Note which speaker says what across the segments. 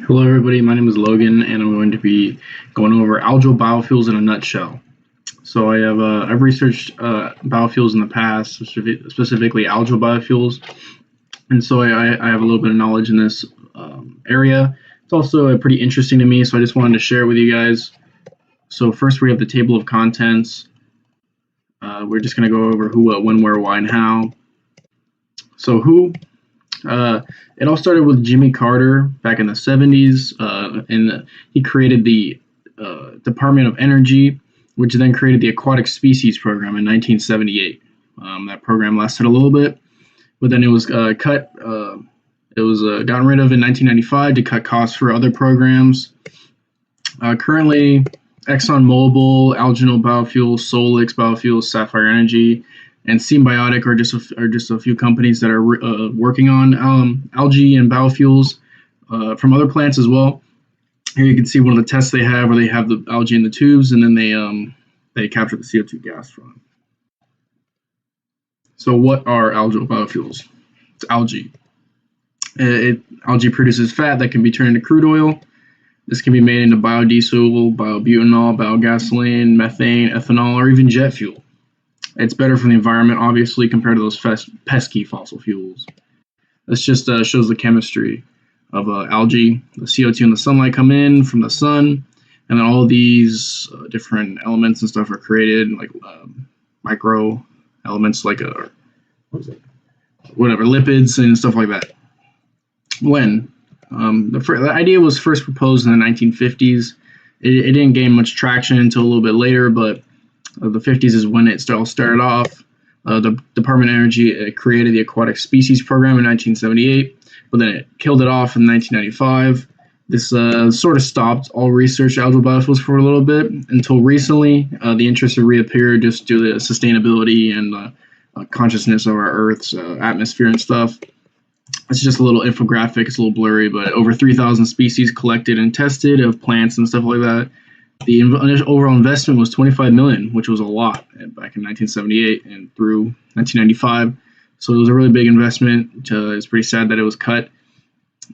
Speaker 1: Hello, everybody. My name is Logan, and I'm going to be going over algal biofuels in a nutshell. So I've researched biofuels in the past, specifically algal biofuels, and so I have a little bit of knowledge in this area. It's also pretty interesting to me, so I just wanted to share it with you guys. So first, we have the table of contents. We're just going to go over who, what, when, where, why, and how. So who? It all started with Jimmy Carter back in the 70s, and he created the Department of Energy, which then created the Aquatic Species Program in 1978. That program lasted a little bit, but then it was cut. It was gotten rid of in 1995 to cut costs for other programs. Currently, ExxonMobil, Algal Biofuels, Solix Biofuels, Sapphire Energy, and Symbiotic are just a few companies that are working on algae and biofuels from other plants as well. Here you can see one of the tests they have, where they have the algae in the tubes, and then they capture the CO2 gas from it. So what are algal biofuels? It's algae. Algae produces fat that can be turned into crude oil. This can be made into biodiesel, biobutanol, biogasoline, methane, ethanol, or even jet fuel. It's better for the environment, obviously, compared to those pesky fossil fuels. This just shows the chemistry of algae. The CO2 and the sunlight come in from the sun, and then all of these different elements and stuff are created, like micro elements, like lipids and stuff like that. When the idea was first proposed in the 1950s, it didn't gain much traction until a little bit later, but the 50s is when it all started off. The Department of Energy created the Aquatic Species Program in 1978, but then it killed it off in 1995. This sort of stopped all research algal biofuels for a little bit until recently. The interest reappeared just due to sustainability and consciousness of our Earth's atmosphere and stuff. It's just a little infographic. It's a little blurry, but over 3,000 species collected and tested of plants and stuff like that. The overall investment was $25 million, which was a lot back in 1978 and through 1995. So it was a really big investment. It's pretty sad that it was cut.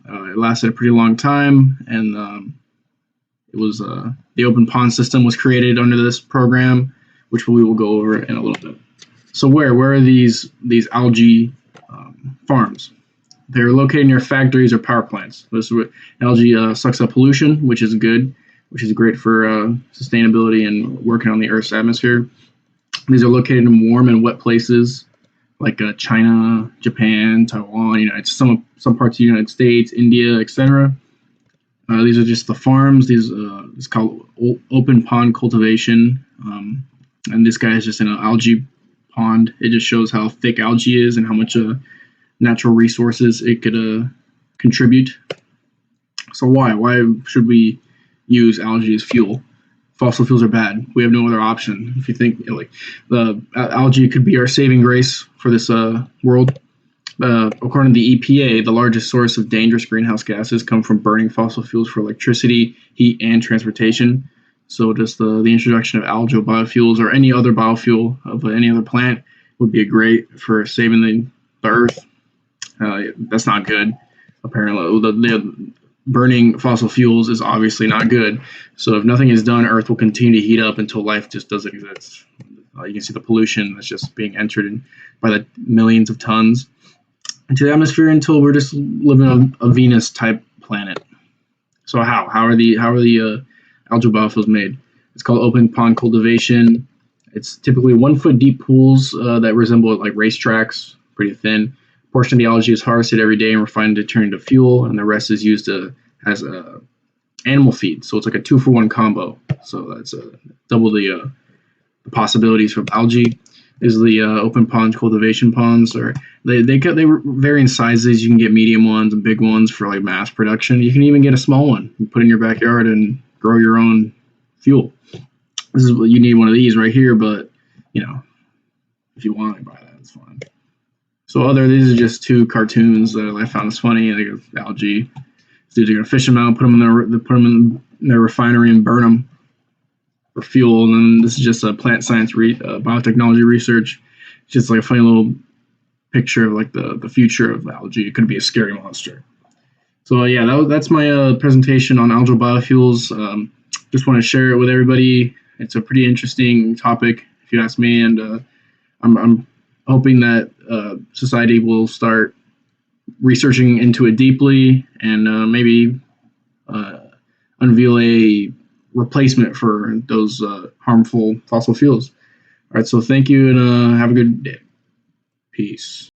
Speaker 1: It lasted a pretty long time, and it was the open pond system was created under this program, which we will go over in a little bit. So where are these algae farms? They're located near factories or power plants. This is where algae sucks up pollution, which is good, which is great for sustainability and working on the Earth's atmosphere. These are located in warm and wet places like China, Japan, Taiwan, some parts of the United States, India, etc. These are just the farms. It's called open pond cultivation, and this guy is just in an algae pond. It just shows how thick algae is and how much natural resources it could contribute. So why should we use algae as fuel? Fossil fuels are bad. We have no other option. If you think the algae could be our saving grace for this world. According to the EPA, the largest source of dangerous greenhouse gases come from burning fossil fuels for electricity, heat, and transportation. So just the introduction of algal biofuels or any other biofuel of any other plant would be great for saving the Earth. That's not good. Apparently, the burning fossil fuels is obviously not good. So if nothing is done, Earth will continue to heat up until life just doesn't exist. You can see the pollution that's just being entered by the millions of tons into the atmosphere until we're just living on a Venus type planet. So how are the algal biofuels made? It's called open pond cultivation. It's typically 1 foot deep pools that resemble like racetracks, pretty thin. A portion of the algae is harvested every day and refined to turn into fuel, and the rest is used as animal feed. So it's like a 2-for-1 combo. So that's double the possibilities for algae. Is the open pond cultivation ponds, or they vary in sizes. You can get medium ones and big ones for like mass production. You can even get a small one and put in your backyard and grow your own fuel. This is what you need, one of these right here, but if you want to buy that, it's fine. So these are just two cartoons that I found this funny. They go algae. Dudes are gonna fish them out, put them in their refinery and burn them for fuel. And then this is just a plant science biotechnology research. It's just like a funny little picture of like the future of algae. It could be a scary monster. So yeah, that's my presentation on algal biofuels. Just want to share it with everybody. It's a pretty interesting topic, if you ask me, and I'm hoping that society will start researching into it deeply and maybe uh, unveil a replacement for those harmful fossil fuels. All right, so thank you and have a good day. Peace.